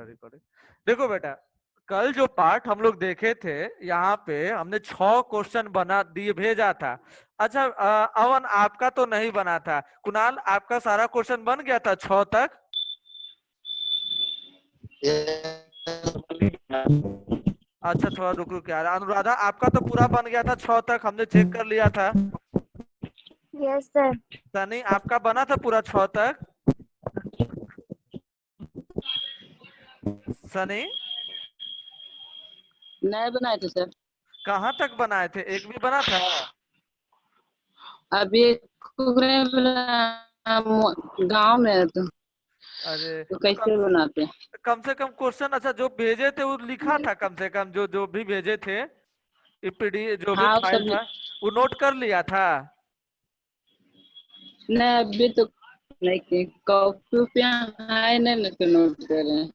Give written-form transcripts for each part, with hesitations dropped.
रहा रिकॉर्डिंग। देखो बेटा, कल जो पार्ट हम लोग देखे थे, यहाँ पे हमने 6 क्वेश्चन बना दिए भेजा था। अच्छा अवन आपका तो नहीं बना था। कुणाल आपका सारा क्वेश्चन बन गया था 6 तक? अच्छा थोड़ा रुक रुक यार। अनुराधा आपका तो पूरा बन गया था 6 तक, हमने चेक कर लिया था। Yes sir. सनी आपका बना था पूरा 6 तक? सनी नहीं बनाए थे सर। कहाँ तक बनाए थे? एक भी बना था? अभी गांव में है अरे तो तो कैसे बनाते? कम से कम क्वेश्चन अच्छा जो भेजे थे वो लिखा था, कम से कम जो जो भी भेजे थे पीडी जो भी हाँ फाइल सब। था वो नोट कर लिया था? नहीं अभी तो नहीं, कॉपी पे है नहीं तो नोट कर रहे हैं।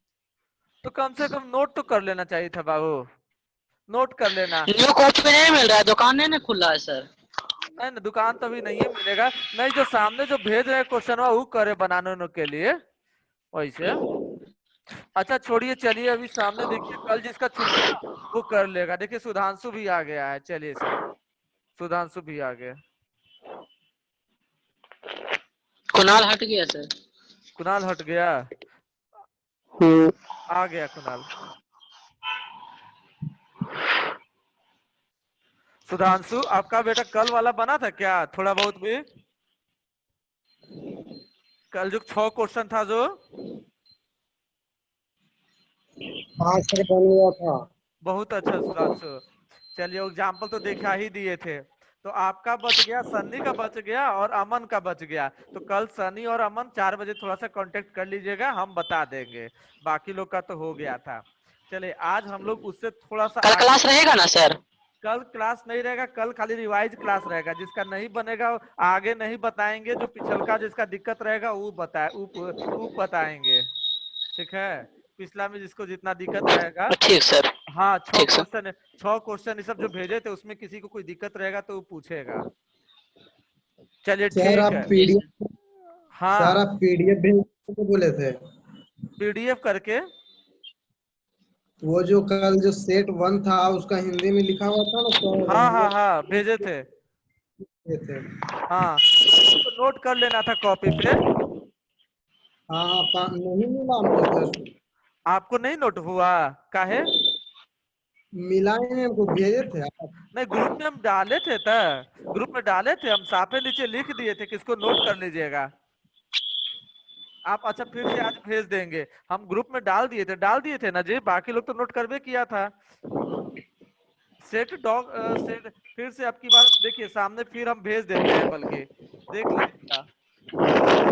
तो कम से कम नोट तो कर लेना चाहिए था बाबू, नोट कर लेना। न्यू कॉपी नहीं मिल रहा है, दुकान नहीं ना खुला है सर। नहीं ना दुकान तो अभी नहीं है, मिलेगा नहीं। जो सामने जो भेज रहे क्वेश्चन वो करे बनाने उन्होंने के लिए वैसे। अच्छा छोड़िए, चलिए अभी सामने देखिए कल जिसका छुट्टी ना वो कर लेगा। देखिए सुधांशु भी आ गया है, चलिए सर सुधांशु भी आ गया। कुणाल हट गया सर। कुणाल हट गया, आ गया कुणाल। सुधांशु आपका बेटा कल वाला बना था क्या थोड़ा बहुत भी? कल जो 6 क्वेश्चन था जो? हाँ सर बन गया था। बहुत अच्छा सुधांशु। चलिए एग्जाम्पल तो दिखा ही दिए थे। तो आपका बच गया, सन्नी का बच गया और अमन का बच गया। तो कल सन्नी और अमन 4 बजे थोड़ा सा कांटेक्ट कर लीजिएगा, हम बता देंगे। बाकी लोग का तो हो गया था। चलिए आज हम लोग उससे थोड़ा सा कल आगे। क्लास रहेगा ना सर? कल क्लास नहीं रहेगा, कल खाली रिवाइज क्लास रहेगा। जिसका नहीं बनेगा आगे नहीं बताएंगे, जो पिछलका जिसका दिक्कत रहेगा वो बताएंगे। ठीक है, पिछला में जिसको जितना दिक्कत रहेगा। ठीक सर। हाँ ठीक सर। 6 क्वेश्चन ये सब जो भेजे थे उसमें किसी को कोई दिक्कत रहेगा तो वो पूछेगा। चलिए सर ठीक आप है। पीडीएफ सर हाँ आप पीडीएफ भेज के बोले थे। पीडीएफ करके। वो जो कल जो सेट 1 था उसका हिंदी में लिखा हुआ था ना तो हाँ हम हाँ लोग हाँ भेजे थे। किए थे। हाँ तो उसको नोट कर लेना था कॉपी पे। हाँ हाँ नहीं मिला हमको सर। आपको नहीं नोट हुआ? काहे? मिला ही नहीं हमको, भेजे थे आप। नहीं ग्रुप में हम डाले थे त ग्रुप में डाले थे हम, साफे नीचे लिख दिए थे किसको नोट कर लीजिएगा आप। अच्छा फिर से आज भेज देंगे, हम ग्रुप में डाल दिए थे ना जी, बाकी लोग तो नोट करवे किया था। सेट डॉग सेट फिर से आपकी बात देखिए सामने, फिर हम भेज देते हैं, बल्कि देख लीजिएगा।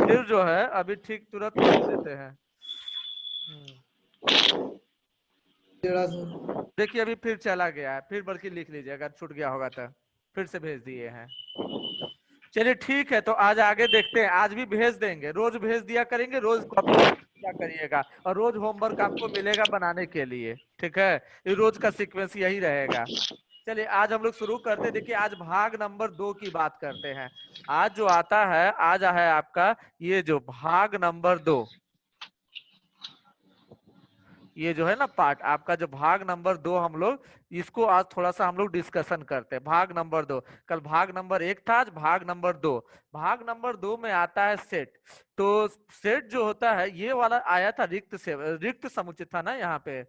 फिर जो है अभी ठीक तुरंत भेज देते हैं। जरा सा। देखिए अभी फिर चला गया है, फिर बल्कि लिख लीजिएगा, छूट गया होगा तो फिर से भेज दिए हैं। चलिए ठीक है, तो आज आगे देखते हैं, आज भी भेज देंगे, रोज भेज दिया करेंगे, रोज कॉपी किया करिएगा और रोज होमवर्क आपको मिलेगा बनाने के लिए। ठीक है, ये रोज का सीक्वेंस यही रहेगा। चलिए आज हम लोग शुरू करते हैं। देखिए आज भाग नंबर 2 की बात करते हैं। आज जो आता है, आज है आपका ये जो भाग नंबर 2, ये जो है ना पार्ट आपका, जो भाग नंबर 2 हम लोग इसको आज थोड़ा सा हम लोग डिस्कशन करते हैं। भाग नंबर 2, कल भाग नंबर 1 था, आज भाग नंबर 2। भाग नंबर 2 में आता है सेट। तो सेट जो होता है ये वाला आया था रिक्त से, रिक्त समुच्चय था ना यहाँ पे,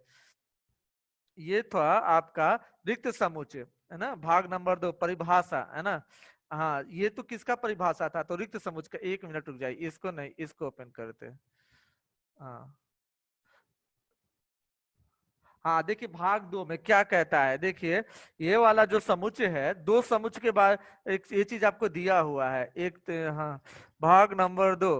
ये था आपका रिक्त समुच्चय है ना। भाग नंबर 2 परिभाषा है ना। हाँ ये तो किसका परिभाषा था? तो रिक्त समुच्चय का। 1 मिनट रुक जाइए, इसको नहीं इसको ओपन करते हैं। हाँ हाँ देखिए भाग 2 में क्या कहता है, देखिए ये वाला जो समुच्चय है, 2 समुच्चय के बाद एक ये चीज आपको दिया हुआ है। हाँ भाग नंबर 2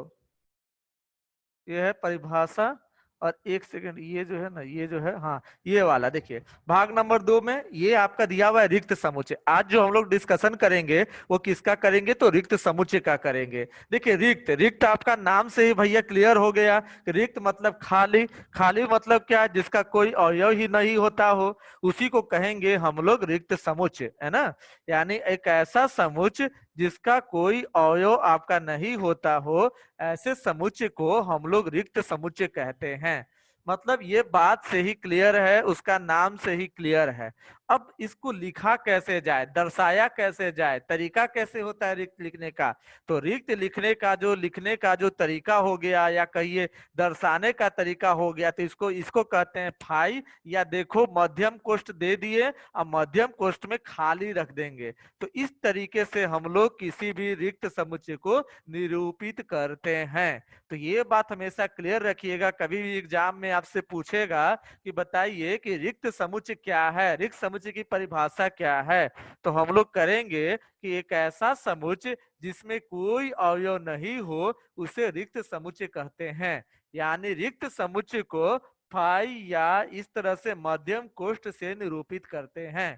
ये है परिभाषा। और 1 सेकंड, ये जो है ना, ये जो है हाँ ये वाला देखिए भाग नंबर 2 में ये आपका दिया हुआ है रिक्त समुच्चय। आज जो हम लोग डिस्कशन करेंगे वो किसका करेंगे? तो रिक्त समुच्चय का करेंगे। देखिए रिक्त, रिक्त आपका नाम से ही भैया क्लियर हो गया। रिक्त मतलब खाली, खाली मतलब क्या? जिसका कोई अवयव ही नहीं होता हो उसी को कहेंगे हम लोग रिक्त समुच्चय, है ना। यानी एक ऐसा समुच्चय जिसका कोई अवयव आपका नहीं होता हो, ऐसे समुच्चय को हम लोग रिक्त समुच्चय कहते हैं। मतलब ये बात से ही क्लियर है, उसका नाम से ही क्लियर है। अब इसको लिखा कैसे जाए, दर्शाया कैसे जाए, तरीका कैसे होता है रिक्त लिखने का? तो रिक्त लिखने का जो तरीका हो गया, या कहिए दर्शाने का तरीका हो गया, तो इसको इसको कहते हैं फाई। या देखो मध्यम कोष्ठ दे दिए, अब मध्यम कोष्ठ में खाली रख देंगे। तो इस तरीके से हम लोग किसी भी रिक्त समुच्चय को निरूपित करते हैं। तो ये बात हमेशा क्लियर रखिएगा, कभी भी एग्जाम में आपसे पूछेगा कि बताइए कि रिक्त समुच्चय क्या है, रिक्त समुच्चय की परिभाषा क्या है, तो हम लोग करेंगे कि एक ऐसा समुच्चय जिसमें कोई अवयव नहीं हो उसे रिक्त समुच्चय कहते हैं। यानी रिक्त समुच्चय को फाई या इस तरह से मध्यम कोष्ठ से निरूपित करते हैं।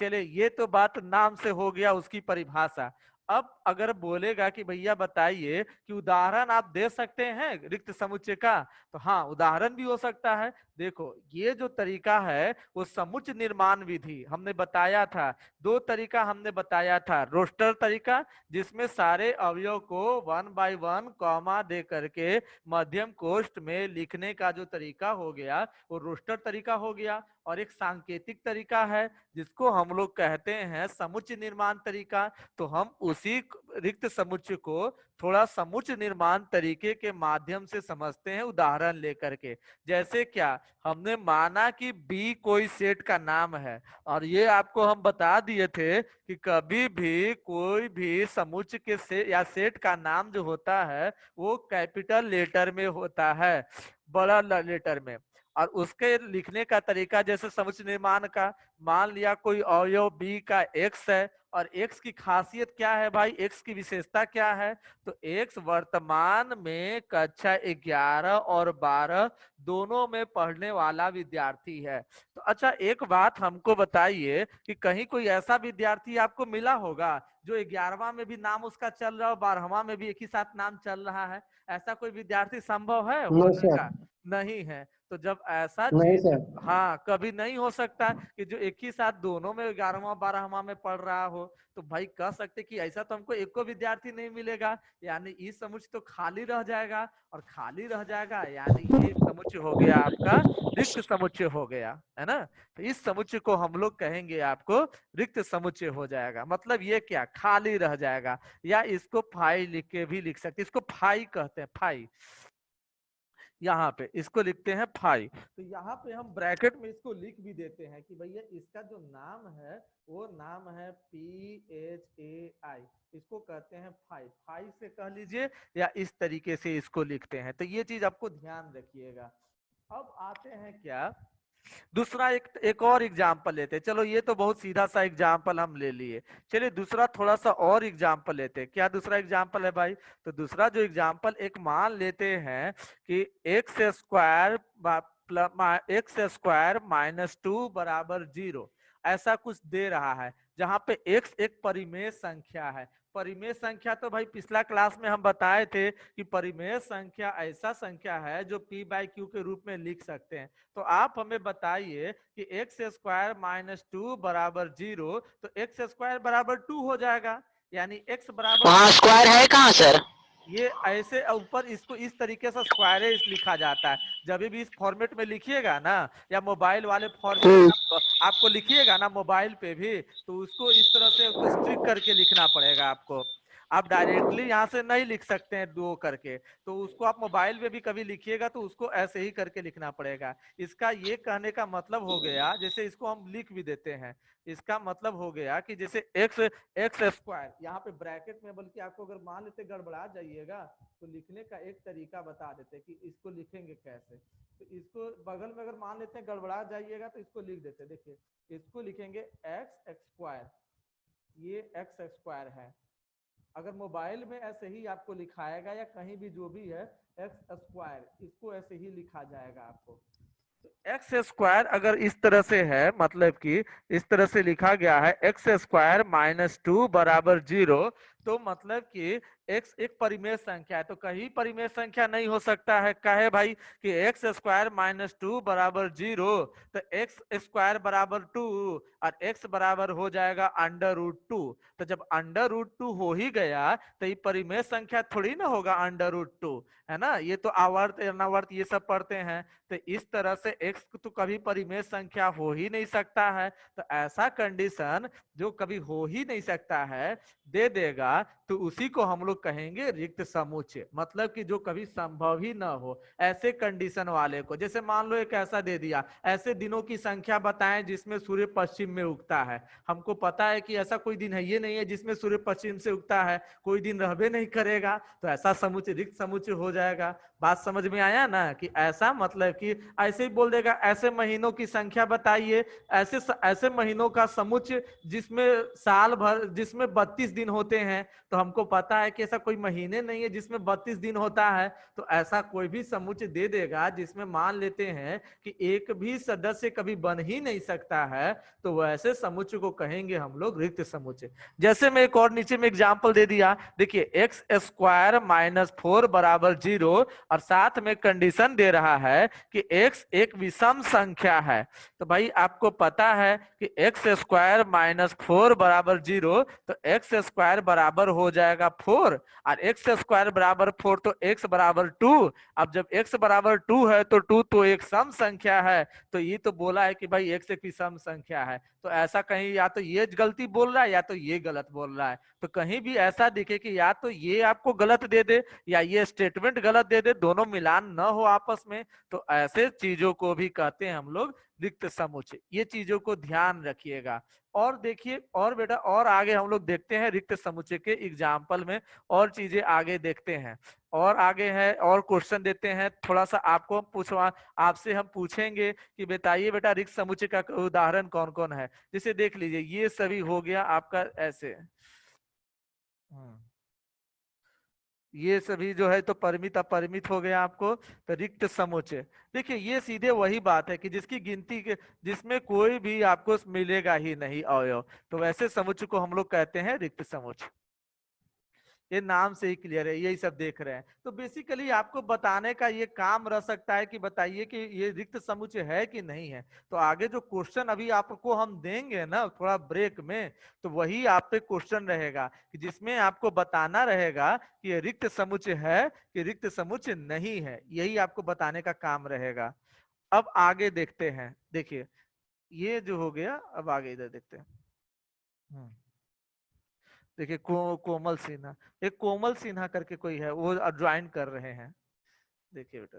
चलिए ये तो बात नाम से हो गया, उसकी परिभाषा। अब अगर बोलेगा कि भैया बताइए कि उदाहरण आप दे सकते हैं रिक्त समुच्चय का, तो हाँ उदाहरण भी हो सकता है। देखो ये जो तरीका है वो समुच्चय निर्माण विधि हमने बताया था। दो तरीका हमने बताया था, रोस्टर तरीका जिसमें सारे अवयव को 1 by 1 कॉमा दे करके मध्यम कोष्ठ में लिखने का जो तरीका हो गया वो रोस्टर तरीका हो गया। और एक सांकेतिक तरीका है जिसको हम लोग कहते हैं समुच्चय निर्माण तरीका। तो हम उसी रिक्त समुच्चय को थोड़ा समुच्चय निर्माण तरीके के माध्यम से समझते हैं उदाहरण लेकर के। जैसे क्या, हमने माना कि बी कोई सेट का नाम है, और ये आपको हम बता दिए थे कि कभी भी कोई भी समुच्चय के या सेट का नाम जो होता है वो कैपिटल लेटर में होता है, बड़ा लेटर में। और उसके लिखने का तरीका जैसे समुच्चय निर्माण का, मान लिया कोई अवयव बी का एक्स है, और एक्स की खासियत क्या है भाई, एक्स की विशेषता क्या है? तो एक्स वर्तमान में कक्षा 11 और 12 दोनों में पढ़ने वाला विद्यार्थी है। तो अच्छा एक बात हमको बताइए कि कहीं कोई ऐसा विद्यार्थी आपको मिला होगा जो 11वां में भी नाम उसका चल रहा हो, 12वां में भी एक ही साथ नाम चल रहा है? ऐसा कोई विद्यार्थी संभव है नहीं होने सर, का? नहीं है। तो जब ऐसा नहीं चीज, सर। हाँ कभी नहीं हो सकता कि जो एक ही साथ दोनों में 11वां 12वां में पढ़ रहा हो, तो भाई कह सकते कि ऐसा तो हमको एक को विद्यार्थी नहीं मिलेगा, यानी इस समुच्चय तो खाली रह जाएगा, और खाली रह जाएगा यानी ये समुच्चय हो गया आपका रिक्त समुच्चय हो गया, है ना? तो इस समुच्चय को हम लोग कहेंगे आपको रिक्त समुच्चय हो जाएगा। मतलब ये क्या, खाली रह जाएगा। या इसको फाई लिख के भी लिख सकते, इसको फाई कहते हैं, फाई। यहाँ पे इसको लिखते हैं फाई। तो यहाँ पे हम ब्रैकेट में इसको लिख भी देते हैं कि भैया इसका जो नाम है वो नाम है PHAI, इसको कहते हैं फाई। फाई से कह लीजिए, या इस तरीके से इसको लिखते हैं। तो ये चीज आपको ध्यान रखिएगा। अब आते हैं क्या, दूसरा एक और एग्जाम्पल लेते हैं। चलो ये तो बहुत सीधा सा एग्जाम्पल हम ले लिए, चलिए दूसरा थोड़ा सा और एग्जाम्पल लेते हैं। क्या दूसरा एग्जाम्पल है भाई? तो दूसरा जो एग्जाम्पल एक मान लेते हैं कि x² -2 बराबर 0, ऐसा कुछ दे रहा है, जहां पे x एक परिमेय संख्या है। परिमेय संख्या तो भाई पिछला क्लास में हम बताए थे कि परिमेय संख्या ऐसा संख्या है जो p/q के रूप में लिख सकते हैं। तो आप हमें बताइए कि x² -2 बराबर 0, तो x² बराबर 2 हो जाएगा, यानी x बराबर, वहाँ स्क्वायर है कहाँ सर? ये ऐसे ऊपर इसको इस तरीके से स्क्वायर लिखा जाता है। जब भी इस फॉर्मेट में लिखिएगा ना, या मोबाइल वाले फॉर्मेट में आपको लिखिएगा ना मोबाइल पे भी, तो उसको इस तरह से स्ट्रिक करके लिखना पड़ेगा आपको। आप डायरेक्टली यहाँ से नहीं लिख सकते हैं दो करके, तो उसको आप मोबाइल में भी कभी लिखिएगा तो उसको ऐसे ही करके लिखना पड़ेगा। इसका ये कहने का मतलब हो गया, जैसे इसको हम लिख भी देते हैं, इसका मतलब हो गया कि जैसे x² यहाँ पे ब्रैकेट में, बल्कि आपको अगर मान लेते गड़बड़ा जाइएगा तो लिखने का एक तरीका बता देते कि इसको लिखेंगे कैसे। तो इसको बगल में अगर मान लेते हैं गड़बड़ा जाइएगा तो इसको लिख देते, देखिए इसको लिखेंगे x², ये x² है। अगर मोबाइल में ऐसे ही आपको लिखाएगा या कहीं भी जो भी है x², इसको ऐसे ही लिखा जाएगा आपको। x² अगर इस तरह से है, मतलब कि इस तरह से लिखा गया है x² -2 बराबर 0, तो मतलब कि x एक परिमेय संख्या है, तो कहीं परिमेय संख्या नहीं हो सकता है। कहे भाई कि एक्स स्क्वायर माइनस 2 बराबर 0, तो एक्स स्क्वायर बराबर 2 और x बराबर हो जाएगा √2। तो जब √2 हो ही गया तो ये परिमेय संख्या थोड़ी ना होगा √2, है ना। ये तो आवर्त अनावर्त ये सब पढ़ते हैं। तो इस तरह से x तो कभी परिमेय संख्या हो ही नहीं सकता है। तो ऐसा कंडीशन जो कभी हो ही नहीं सकता है दे देगा, तो उसी को हम लोग कहेंगे रिक्त समुच्चय। मतलब कि जो कभी संभव ही ना हो ऐसे कंडीशन वाले को। जैसे मान लो एक ऐसा दे दिया, ऐसे दिनों की संख्या बताएं जिसमें सूर्य पश्चिम में उगता है। हमको पता है कि ऐसा कोई दिन है ये नहीं है जिसमें सूर्य पश्चिम से उगता है, कोई दिन रहबे नहीं करेगा। तो ऐसा समुच्चय रिक्त समुच्चय हो जाएगा। बात समझ में आया ना, कि ऐसा मतलब कि ऐसे ही बोल देगा ऐसे महीनों की संख्या बताइए, ऐसे महीनों का समुच्चय जिसमें साल भर जिसमें 32 दिन होते हैं। तो हमको पता है कि ऐसा कोई महीने नहीं है जिसमें 32 दिन होता है। तो ऐसा कोई भी समुच्चय दे देगा जिसमें मान लेते हैं कि एक भी सदस्य कभी बन ही नहीं सकता है, तो वैसे समुच्चय को कहेंगे हम लोग रिक्त समुच्चय। जैसे मैं एक और नीचे में एग्जाम्पल दे दिया, देखिए एक्स स्क्वायर माइनस 4 बराबर 0 और साथ में कंडीशन दे रहा है कि x एक विषम संख्या है। तो भाई आपको पता है कि एक्स स्क्वायर माइनस 4 बराबर 0, तो एक्स स्क्वायर बराबर हो जाएगा 4 और एक्स स्क्वायर बराबर 4 तो x बराबर 2। अब जब x बराबर 2 है तो 2 तो एक सम संख्या है। तो ये तो बोला है कि भाई x एक विषम संख्या है। तो ऐसा कहीं या तो ये गलती बोल रहा है या तो ये गलत बोल रहा है। तो कहीं भी ऐसा दिखे कि या तो ये आपको गलत दे दे या ये स्टेटमेंट गलत दे दे, दोनों मिलान न हो आपस में, तो ऐसे चीजों को भी कहते हैं हम लोग रिक्त समुच्चय। ये चीजों को ध्यान रखिएगा। और देखिए और बेटा और आगे हम लोग देखते हैं रिक्त समुच्चय के एग्जाम्पल में और चीजें आगे देखते हैं। और आगे है और क्वेश्चन देते हैं, थोड़ा सा आपको पूछवा आपसे हम पूछेंगे कि बताइए बेटा रिक्त समुच्चय का उदाहरण कौन कौन है। जैसे देख लीजिए ये सभी हो गया आपका ऐसे, ये सभी जो है तो परिमित अपरिमित हो गया आपको। तो रिक्त समुच्चय देखिए ये सीधे वही बात है कि जिसकी गिनती के जिसमें कोई भी आपको मिलेगा ही नहीं अवयव, तो वैसे समुच्चय को हम लोग कहते हैं रिक्त समुच्चय। ये नाम से ही क्लियर है, यही सब देख रहे हैं। तो बेसिकली आपको बताने का ये काम रह सकता है कि बताइए कि ये रिक्त समुच्चय है कि नहीं है। तो आगे जो क्वेश्चन अभी आपको हम देंगे ना थोड़ा ब्रेक में, तो वही आप पे क्वेश्चन रहेगा कि जिसमें आपको बताना रहेगा कि ये रिक्त समुच्चय है कि रिक्त समुच्चय नहीं है, यही आपको बताने का काम रहेगा। अब आगे देखते हैं, देखिए ये जो हो गया, अब आगे इधर देखते हैं। देखिए कोमल सिन्हा, एक कोमल सिन्हा करके कोई है, वो ज्वाइन कर रहे हैं। देखिए बेटा,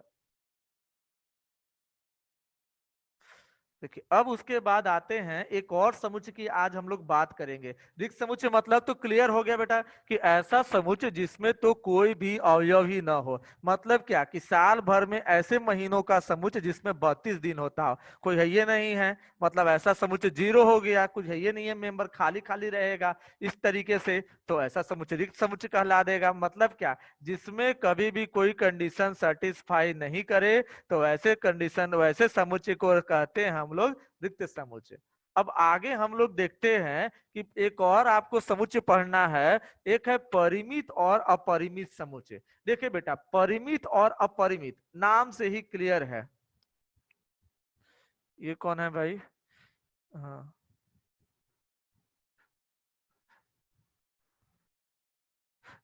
देखिए अब उसके बाद आते हैं एक और समुच्चय की आज हम लोग बात करेंगे। रिक्त समुच्चय मतलब तो क्लियर हो गया बेटा कि ऐसा समुच्चय जिसमें तो कोई भी अवयव ही ना हो। मतलब क्या कि साल भर में ऐसे महीनों का समुच्चय जिसमें 32 दिन होता हो, कोई है ये नहीं है, मतलब ऐसा समुच्चय 0 हो गया, कुछ है ये नहीं है, मेंबर खाली खाली रहेगा इस तरीके से, तो ऐसा समुच्चय रिक्त समुच्चय कहला देगा। मतलब क्या, जिसमें कभी भी कोई कंडीशन सेटिस्फाई नहीं करे, तो वैसे कंडीशन वैसे समुच्चय को कहते हैं हम लोग रिक्त समुच्चय। अब आगे हम लोग देखते हैं कि एक और आपको समुच्चय पढ़ना है, एक है परिमित और अपरिमित समुच्चय। देखिए बेटा परिमित और अपरिमित नाम से ही क्लियर है। ये कौन है भाई? हाँ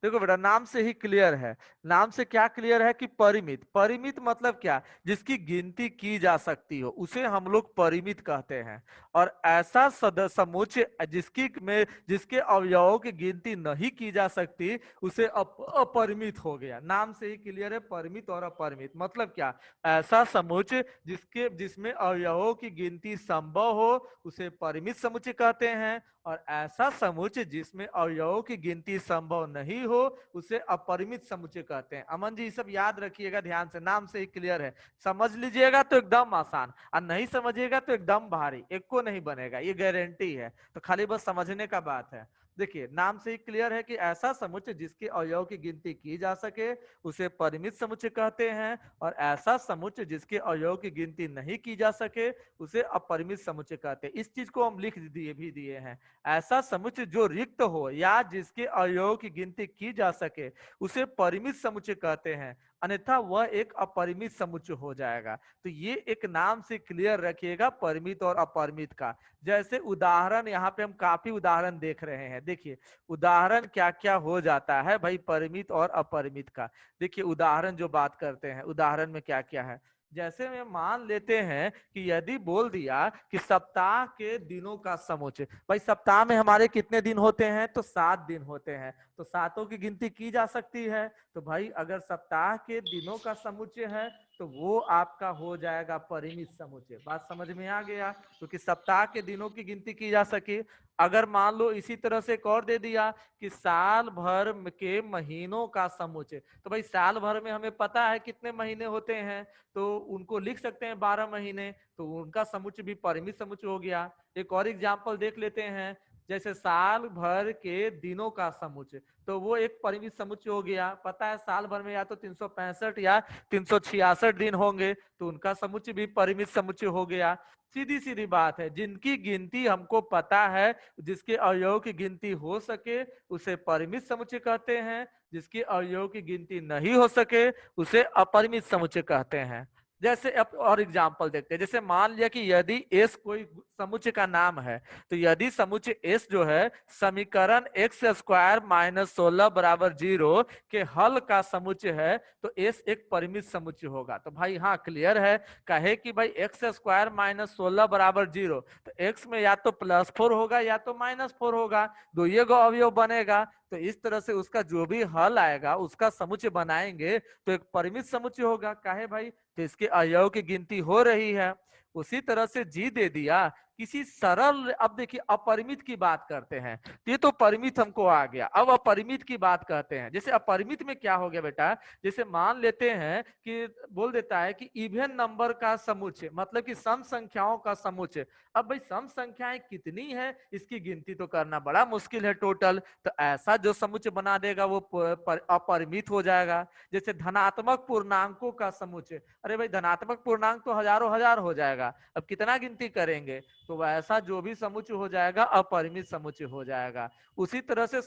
देखो बेटा नाम से ही क्लियर है। नाम से क्या क्लियर है कि परिमित, परिमित मतलब क्या, जिसकी गिनती की जा सकती हो उसे हम लोग परिमित कहते हैं। और ऐसा समुच्चय जिसके अवयवों की गिनती नहीं की जा सकती उसे अपरिमित हो गया। नाम से ही क्लियर है परिमित और अपरिमित मतलब क्या, ऐसा समुच्चय जिसमें अवयवों की गिनती संभव हो उसे परिमित समुच्चय कहते हैं। और ऐसा समुच्चय जिसमें अवयवों की गिनती संभव नहीं हो उसे अपरिमित समुच्चय कहते हैं। अमन जी सब याद रखिएगा ध्यान से, नाम से ही क्लियर है। समझ लीजिएगा तो एकदम आसान, और नहीं समझिएगा तो एकदम भारी, एक को नहीं बनेगा, ये गारंटी है। तो खाली बस समझने का बात है। देखिए नाम से ही क्लियर है कि ऐसा समुच्चय जिसके अवयव की गिनती की जा सके उसे परिमित समुच्चय कहते हैं, और ऐसा समुच्चय जिसके अवयव की गिनती नहीं की जा सके उसे अपरिमित समुच्चय कहते हैं। इस चीज को हम लिख दिए हैं। ऐसा समुच्चय जो रिक्त हो या जिसके अवयव की गिनती की जा सके उसे परिमित समुच्चय कहते हैं, अन्यथा वह एक अपरिमित समुच्चय हो जाएगा। तो ये एक नाम से क्लियर रखिएगा परिमित और अपरिमित का। जैसे उदाहरण यहाँ पे हम काफी उदाहरण देख रहे हैं। देखिए उदाहरण क्या क्या हो जाता है भाई परिमित और अपरिमित का। देखिए उदाहरण जो बात करते हैं, उदाहरण में क्या क्या है। जैसे में मान लेते हैं कि यदि बोल दिया कि सप्ताह के दिनों का समुच्चय, भाई सप्ताह में हमारे कितने दिन होते हैं, तो 7 दिन होते हैं, तो सातों की गिनती की जा सकती है। तो भाई अगर सप्ताह के दिनों का समुच्चय है तो वो आपका हो जाएगा परिमित समुच्चय। बात समझ में आ गया, क्योंकि सप्ताह के दिनों की गिनती की जा सके। अगर मान लो इसी तरह से एक और दे दिया कि साल भर के महीनों का समुच्चय, तो भाई साल भर में हमें पता है कितने महीने होते हैं, तो उनको लिख सकते हैं 12 महीने, तो उनका समुच्चय भी परिमित समुच्चय हो गया। एक और एग्जाम्पल देख लेते हैं, जैसे साल भर के दिनों का समुच्चय, तो वो एक परिमित समुच्चय हो गया। पता है साल भर में या तो 365 या 366 दिन होंगे, तो उनका समुच्चय भी परिमित समुच्चय हो गया। सीधी सीधी बात है, जिनकी गिनती हमको पता है, जिसके अवयव की गिनती हो सके उसे परिमित समुच्चय कहते हैं, जिसके अवयव की गिनती नहीं हो सके उसे अपरिमित समुच्चय कहते हैं। जैसे अब और एग्जाम्पल देखते हैं, जैसे मान लिया कि यदि एस कोई समुच्चय का नाम है, तो यदि समुच्चय एस जो है समीकरण एक्स स्क्वायर माइनस 16 बराबर 0 के हल का समुच्चय है, तो एस एक परिमित समुच्चय होगा। तो भाई हाँ क्लियर है, कहे कि भाई एक्स स्क्वायर माइनस 16 बराबर 0, तो एक्स में या तो +4 होगा या तो -4 होगा, दो ये गो अवयव बनेगा। तो इस तरह से उसका जो भी हल आएगा उसका समुच्चय बनाएंगे तो एक परिमित समुच्चय होगा। काहे भाई, तो इसके अवयव की गिनती हो रही है। उसी तरह से जी दे दिया किसी सरल, अब देखिए अपरिमित की बात करते हैं, ये तो परिमित हमको आ गया, अब अपरिमित की बात करते हैं। जैसे अपरिमित में क्या हो गया बेटा, जैसे मान लेते हैं कि बोल देता है कि इवन नंबर का समुच्चय, मतलब कि सम संख्याओं का समुच्चय। अब भाई सम संख्याएं कितनी है इसकी गिनती तो करना बड़ा मुश्किल है टोटल, तो ऐसा जो समुच्चय बना देगा वो अपरिमित हो जाएगा। जैसे धनात्मक पूर्णांकों का समुच्चय, अरे भाई धनात्मक पूर्णांक तो हजारों हजार हो जाएगा, अब कितना गिनती करेंगे, तो वैसा जो भी समुच्चय हो जाएगा अपरिमित समुच्चय हो जाएगा। उसी तरह से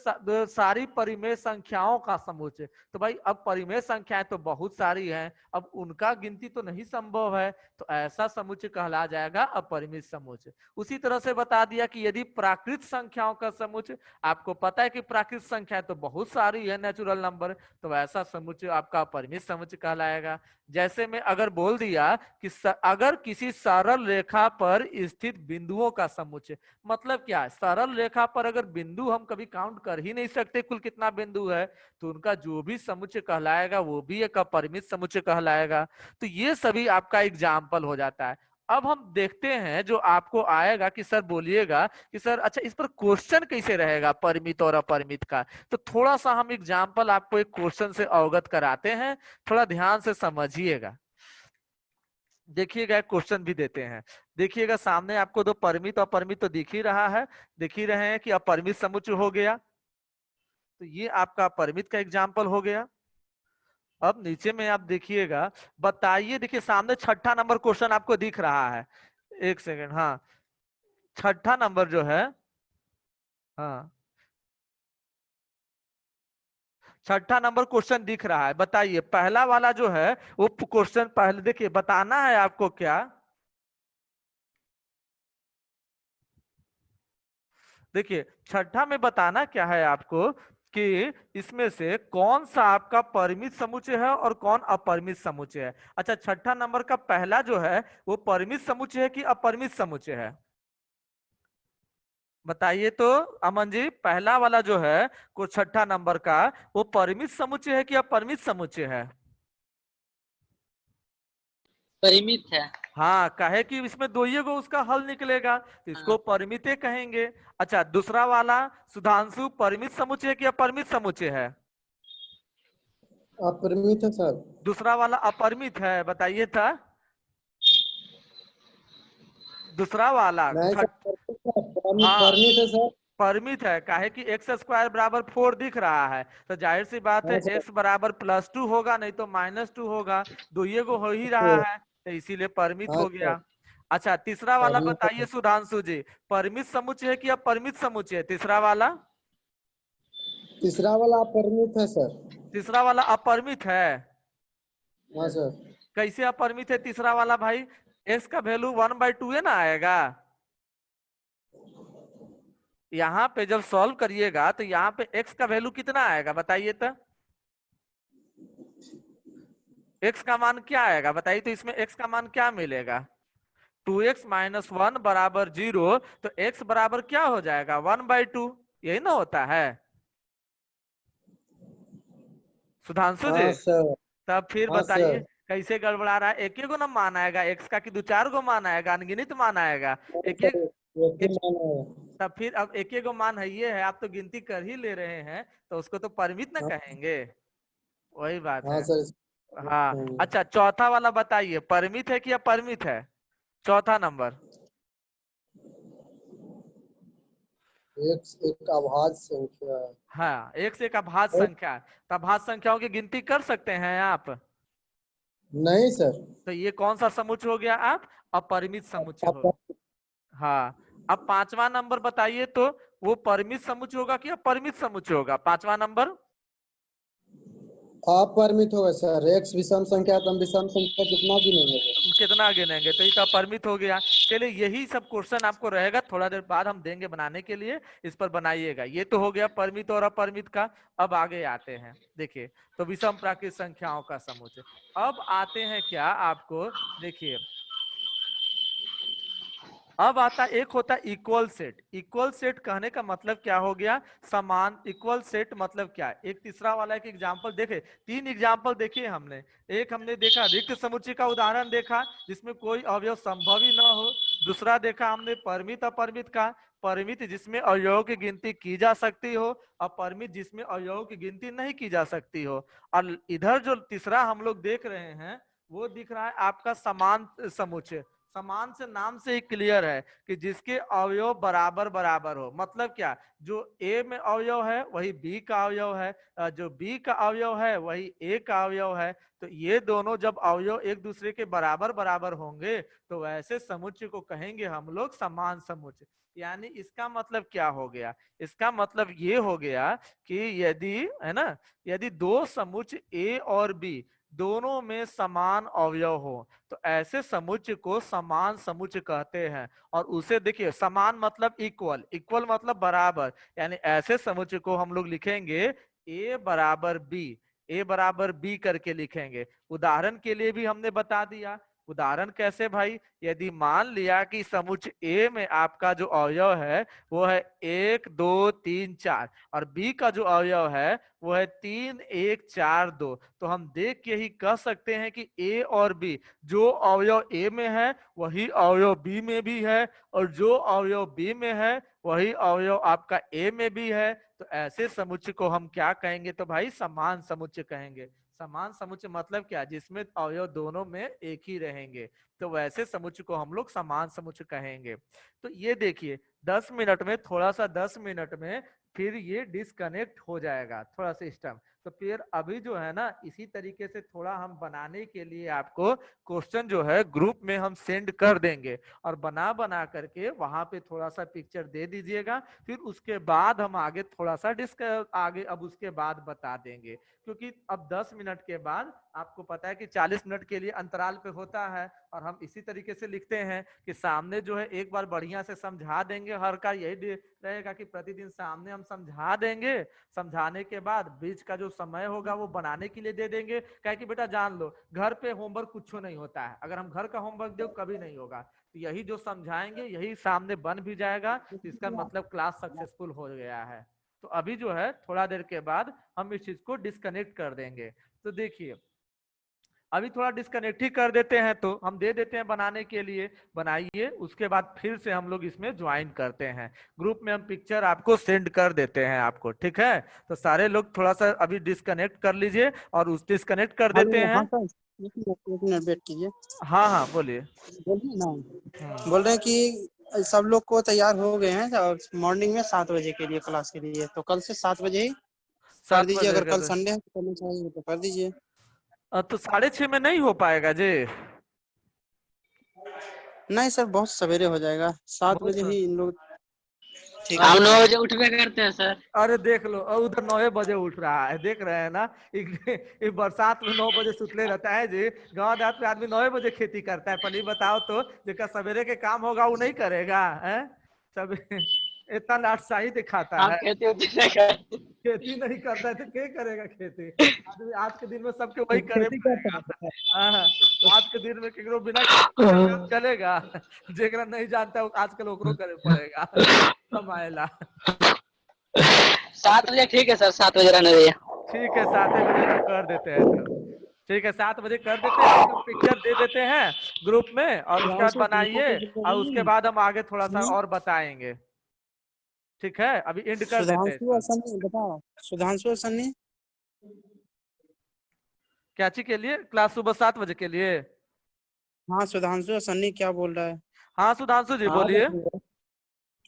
सारी परिमेय संख्याओं का समुच्चय, तो भाई अब परिमेय संख्याएं तो बहुत सारी हैं, अब उनका गिनती तो नहीं संभव है, तो ऐसा समुच्चय कहला जाएगा अपरिमित समुच्चय। उसी तरह से बता दिया कि यदि प्राकृत संख्याओं का समुच्चय, आपको पता है कि प्राकृत संख्या तो बहुत सारी है नेचुरल नंबर, तो ऐसा समुच्चय आपका अपरिमित समुच्चय कहलाएगा। जैसे में अगर बोल दिया कि अगर किसी सरल रेखा पर स्थित बिंदुओं का समुच्चय, मतलब क्या है, सरल रेखा पर अगर बिंदु हम कभी काउंट कर ही नहीं सकते कुल कितना बिंदु है, तो उनका जो भी समुच्चय कहलाएगा वो भी एक अपरिमित समुच्चय कहलाएगा। तो ये सभी आपका एग्जाम्पल हो जाता है। अब हम देखते हैं जो आपको आएगा कि सर बोलिएगा कि सर अच्छा इस पर क्वेश्चन कैसे रहेगा परिमित और अपरिमित का, तो थोड़ा सा हम एग्जाम्पल आपको एक क्वेश्चन से अवगत कराते हैं, थोड़ा ध्यान से समझिएगा। देखिएगा क्वेश्चन भी देते हैं, देखिएगा सामने आपको दो परिमित और अपरिमित तो दिख ही रहा है, दिख ही रहे हैं कि अपरिमित समुच्चय हो गया, तो ये आपका परिमित का एग्जाम्पल हो गया। अब नीचे में आप देखिएगा, बताइए, देखिए सामने छठा नंबर क्वेश्चन आपको दिख रहा है, एक सेकंड, हाँ छठा नंबर जो है, हाँ छठा नंबर क्वेश्चन दिख रहा है। बताइए पहला वाला जो है वो क्वेश्चन पहले देखिए, बताना है आपको क्या, देखिए छठा में बताना क्या है आपको कि इसमें से कौन सा आपका परिमित समुच्चय है और कौन अपरिमित समुच्चय है। अच्छा छठा नंबर का पहला जो है वो परिमित समुच्चय है कि अपरिमित समुच्चय है, बताइए तो अमन जी, पहला वाला जो है को छठा नंबर का वो परिमित समुच्चय है कि अपरिमित समुच्चय है। परिमित है। हाँ कहे कि इसमें दो ही गो उसका हल निकलेगा तो इसको हाँ। परिमित कहेंगे। अच्छा दूसरा वाला सुधांशु, परिमित समुच्चय है कि अपरिमित समुच्चय है। अपरिमित है सर। दूसरा वाला अपरिमित है, बताइए था दूसरा वाला नहीं सर, हाँ परिमित है सर। परिमित है, काहे कि एक्स स्क्वायर बराबर 4 दिख रहा है, तो जाहिर सी बात है हाँ सर। एक्स बराबर +2 होगा, नहीं तो -2 होगा, दो ये को हो ही रहा है, तो इसीलिए परिमित हाँ हो सर। गया। अच्छा तीसरा वाला परिमित है। बताइए सुधांशु जी, परिमित समुच्चय है कि अपरिमित समुच्चय है तीसरा वाला? तीसरा वाला अपरिमित है सर। तीसरा वाला अपरिमित है। हाँ सर। कैसे अपरिमित है तीसरा वाला भाई? एक्स का वैल्यू 1/2 है ना आएगा। यहाँ पे जब सॉल्व करिएगा तो यहाँ पे एक्स का वैल्यू कितना आएगा बताइए तो? एक्स का मान क्या आएगा बताइए तो? इसमें एक्स का मान क्या मिलेगा? 2x - 1 बराबर 0, तो x बराबर क्या हो जाएगा? 1/2, यही ना होता है सुधांशु जी? हाँ सर। तब फिर हाँ बताइए सर। कैसे गड़बड़ा रहा है? एक एक गो ना मान आएगा एक्स का, कि दो चार गो मान आएगा, अनगिनत मान आएगा? हाँ एक सर, एक। एक ही मान है। तब फिर अब एक एक गो मान है, ये है, आप तो गिनती कर ही ले रहे हैं, तो उसको तो परिमित ना हाँ। कहेंगे। वही बात हाँ है। सर। हाँ अच्छा चौथा वाला बताइए, परिमित है कि अपरिमित है? चौथा नंबर। एक एक अभाज्य संख्या है। हाँ एक से एक अभाज्य संख्या है, तो अभाज्य संख्याओं की गिनती कर सकते हैं आप? नहीं सर। तो ये कौन सा समुच्चय हो गया आप? अपरिमित समुच्चय हो। अप- हाँ अब पांचवा नंबर बताइए तो, वो परिमित समुच्चय होगा कि अपरिमित समुच्चय होगा पांचवा नंबर? अपरिमित होगा सर। एक्स विषम संख्या है तो हम विषम संख्या कितना गिनेंगे सर? कितना गिनेंगे, तो ये तो अपरिमित हो गया। चलिए यही सब क्वेश्चन आपको रहेगा, थोड़ा देर बाद हम देंगे बनाने के लिए, इस पर बनाइएगा। ये तो हो गया परिमित और अपरिमित का। अब आगे आते हैं, देखिए तो विषम प्राकृत संख्याओं का समुच्चय। अब आते हैं क्या आपको, देखिए अब आता एक होता है इक्वल सेट। इक्वल सेट कहने का मतलब क्या हो गया? समान। इक्वल सेट मतलब क्या? एक तीसरा वाला एक एग्जांपल देखे, तीन एग्जांपल देखे हमने। एक हमने देखा रिक्त समुच्चय का उदाहरण देखा, जिसमें कोई अवयव संभव ही ना हो। दूसरा देखा हमने परिमित अपरिमित का, परिमित जिसमें अवयवों की गिनती की जा सकती हो, अपरिमित जिसमें अवयवों की गिनती नहीं की जा सकती हो। और इधर जो तीसरा हम लोग देख रहे हैं, वो दिख रहा है आपका समान समुच्चय। समान से नाम से ही क्लियर है कि जिसके अवयव बराबर बराबर हो। मतलब क्या? जो ए में अवयव है वही बी का अवयव है, जो बी का अवयव है वही ए का अवयव है। तो ये दोनों जब अवयव एक दूसरे के बराबर बराबर होंगे, तो वैसे समुच्चय को कहेंगे हम लोग समान समुच्चय। यानी इसका मतलब क्या हो गया? इसका मतलब ये हो गया कि यदि, है ना, यदि दो समुच्चय ए और बी दोनों में समान अवयव हो, तो ऐसे समुच्चय को समान समुच्चय कहते हैं। और उसे देखिए, समान मतलब इक्वल, इक्वल मतलब बराबर, यानी ऐसे समुच्चय को हम लोग लिखेंगे ए बराबर बी। ए बराबर बी करके लिखेंगे। उदाहरण के लिए भी हमने बता दिया। उदाहरण कैसे भाई? यदि मान लिया कि समुच्चय ए में आपका जो अवयव है वो है 1 2 3 4, और बी का जो अवयव है वो है 3 1 4 2, तो हम देख के ही कह सकते हैं कि ए और बी, जो अवयव ए में है वही अवयव बी में भी है, और जो अवयव बी में है वही अवयव आपका ए में भी है। तो ऐसे समुच्चय को हम क्या कहेंगे? तो भाई समान समुच्चय कहेंगे। समान समुच्चय मतलब क्या? जिसमें अवयव दोनों में एक ही रहेंगे, तो वैसे समुच्चय को हम लोग समान समुच्चय कहेंगे। तो ये देखिए 10 मिनट में, थोड़ा सा 10 मिनट में फिर ये डिस्कनेक्ट हो जाएगा थोड़ा सिस्टम। तो फिर अभी जो है ना, इसी तरीके से थोड़ा हम बनाने के लिए आपको क्वेश्चन जो है ग्रुप में हम सेंड कर देंगे, और बना बना करके वहां पे थोड़ा सा पिक्चर दे दीजिएगा। फिर उसके बाद हम आगे थोड़ा सा आगे अब उसके बाद बता देंगे। क्योंकि अब 10 मिनट के बाद आपको पता है कि 40 मिनट के लिए अंतराल पे होता है, और हम इसी तरीके से लिखते हैं कि सामने जो है एक बार बढ़िया से समझा देंगे। हर का यही रहेगा कि प्रतिदिन सामने हम समझा देंगे, समझाने के बाद बीच का जो समय होगा वो बनाने के लिए दे देंगे। कहे कि बेटा जान लो, घर पे होमवर्क कुछ नहीं होता है, अगर हम घर का होमवर्क दे कभी नहीं होगा, तो यही जो समझाएंगे यही सामने बन भी जाएगा, तो इसका मतलब क्लास सक्सेसफुल हो गया है। तो अभी जो है थोड़ा देर के बाद हम इस चीज को डिस्कनेक्ट कर देंगे। तो देखिए अभी थोड़ा डिस्कनेक्ट ही कर देते हैं, तो हम दे देते हैं बनाने के लिए, बनाइए, उसके बाद फिर से हम लोग इसमें ज्वाइन करते हैं। ग्रुप में हम पिक्चर आपको सेंड कर देते हैं आपको, ठीक है? तो सारे लोग थोड़ा सा अभी डिस्कनेक्ट कर लीजिए, और उस डिस्कनेक्ट कर देते हेलो। हाँ हैं। सर, एक मिनट वेट कीजिए। हाँ हाँ बोलिए। बोलिए ना। हम्म। बोल रहे हैं कि सब लोग को तैयार हो गए हैं और मॉर्निंग में 7 बजे के लिए क्लास के लिए, तो कल से 7 बजे ही कर 7 दीजिए। बजे अगर का कल संडे है तो करना चाहिए तो कर दीजिए। तो 6:30 में नहीं हो पाएगा जी? नहीं सर, बहुत सवेरे हो जाएगा, 7 बहुत बजे ही इन लोग ठीक हम है। 9 बजे उठबे करते हैं सर। अरे देख लो, उधर 9 बजे उठ रहा है, देख रहे हैं ना। ये बरसात में 9 बजे सुतले रहता है जी। गांव देहात में आदमी 9 बजे खेती करता है, पहले बताओ तो। जेका सवेरे के काम होगा वो नहीं करेगा है सब। इतना लाटसाही दिखाता हम है। खेती उती नहीं करते। खेती नहीं करता है तो क्या करेगा खेती? आदमी आज के दिन में सबके वही करे खेती करता पड़ेगा। है। हाँ, आज के दिन में केकरो बिना खेती के काम चलेगा? जेकरा नहीं जानता है, आजकल ओकरो करे पड़ेगा कमाएला। 7 बजे ठीक है सर, 7 बजे रहने दीजिए। ठीक है, 7 बजे तो कर देते हैं तब। ठीक है, 7 बजे कर देते हैं, आपका पिक्चर दे देते हैं ग्रुप में, और उसके बाद सुधांशु तुमको बनाइए। कुछ और उसके बाद हम आगे थोड़ा सा नहीं, और बताएंगे। ठीक है, अभी एंड कर देते हैं सुधांशु और इसको। सन्नी बताओ, सुधांशु और सन्नी। क्या चीज के लिए? क्लास सुबह 7 बजे के लिए? हाँ, सुधांशु और सन्नी क्या बोल रहा है? हाँ सुधांशु जी आ बोलिए। जाएंगे,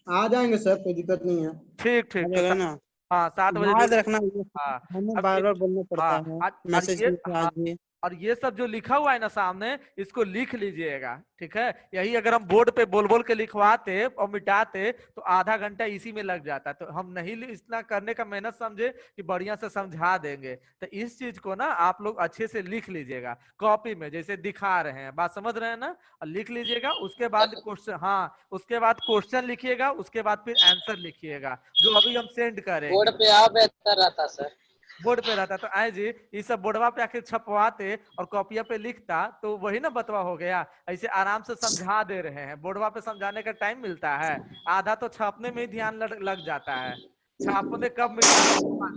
आ जाएंगे सर, कोई दिक्कत नहीं है। ठीक आ ठीक, तो जाएगा ना? हाँ 7 बजे याद बिल्कुल। रखना, ये हाँ, हमें अब बार बार बोलना पड़ता हाँ, है, और मैसेज ये, में हाँ, आज भी। और ये सब जो लिखा हुआ है ना सामने, इसको लिख लीजिएगा। ठीक है, यही अगर हम बोर्ड पे बोल बोल के लिखवाते और मिटाते तो आधा घंटा इसी में लग जाता। तो हम नहीं इतना करने का मेहनत समझे कि बढ़िया से समझा देंगे। तो इस चीज को ना आप लोग अच्छे से लिख लीजिएगा कॉपी में, जैसे दिखा रहे हैं, बात समझ रहे हैं ना? और लिख लीजिएगा, उसके बाद क्वेश्चन, हाँ उसके बाद क्वेश्चन लिखिएगा, उसके बाद फिर आंसर लिखिएगा जो अभी हम सेंड बोर्ड करेंगे। पे आओ बेहतर रहता सर। बोर्ड पे रहता तो आए जी, ये सब बोर्डवा पे आके छपवाते और कॉपिया पे लिखता तो वही ना बतवा हो गया। ऐसे आराम से समझा दे रहे हैं, बोर्डवा पे समझाने का टाइम मिलता है? आधा तो छापने में ही ध्यान लग जाता है। छापने कब मिटाना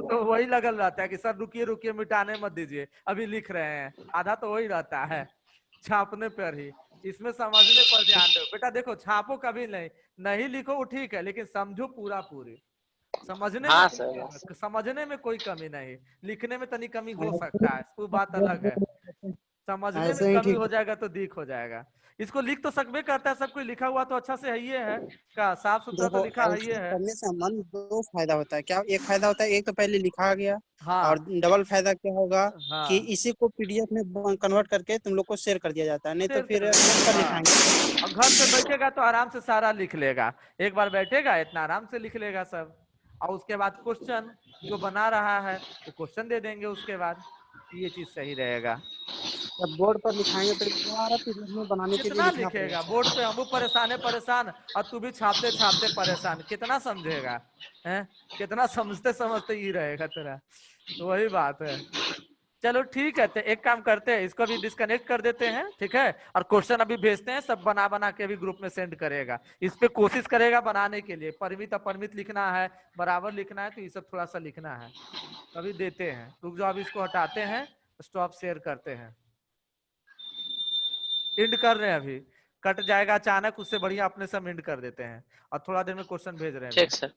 तो वही लगल रहता है कि सर रुकिए रुकिए मिटाने मत दीजिए, अभी लिख रहे हैं। आधा तो वही रहता है छापने पर ही। इसमें समझने पर ध्यान दो बेटा। देखो छापो कभी नहीं, नहीं लिखो वो ठीक है, लेकिन समझो पूरा पूरी। हाँ सर। समझने में कोई कमी नहीं, लिखने में तनी कमी हो सकता है, वो बात अलग है। समझने में ऐसे ही कमी ठीक हो जाएगा तो दिख हो जाएगा। इसको लिख तो सकबे करता है, सब कुछ लिखा हुआ तो अच्छा से है, ये है का साफ सुथरा तो देखो, लिखा है, ये ऐसे है। करने से मन दो फायदा होता है। क्या एक फायदा होता है, एक तो पहले लिखा गया, और हाँ डबल फायदा क्या होगा कि हाँ, इसी को पीडीएफ में कन्वर्ट करके तुम लोग को शेयर कर दिया जाता है, नहीं तो शेयर फिर कर घर देंगे। पर हाँ, लिखाएंगे। और घर पे बैठेगा तो आराम से सारा लिख लेगा। एक बार बैठेगा इतना आराम से लिख लेगा सब। और उसके बाद क्वेश्चन जो बना रहा है वो क्वेश्चन दे देंगे उसके बाद। ये चीज सही रहेगा। जब बोर्ड पर लिखाएंगे फिर दोबारा पीडीएफ में बनाने के लिए कितना लिखना लिखेगा पड़ेगा। बोर्ड पे? हम परेशान है परेशान, और तू भी छापते छापते परेशान, कितना समझेगा? हैं? कितना समझते समझते ही रहेगा तेरा। तो वही बात है। चलो ठीक है, तो एक काम करते हैं, इसको भी डिस्कनेक्ट कर देते हैं। ठीक है, और क्वेश्चन अभी भेजते हैं, सब बना बना के भी ग्रुप में सेंड करेगा। इस पे कोशिश करेगा बनाने के लिए, परिमित अपरिमित लिखना है, बराबर लिखना है, तो ये सब थोड़ा सा लिखना है। अभी देते हैं, रुक जाओ, अभी इसको हटाते हैं, स्टॉप शेयर करते हैं, एंड कर रहे हैं अभी। कट जाएगा अचानक, उससे बढ़िया अपने सब एंड कर देते हैं। और थोड़ा देर में क्वेश्चन भेज रहे हैं अभी। ठीक सर।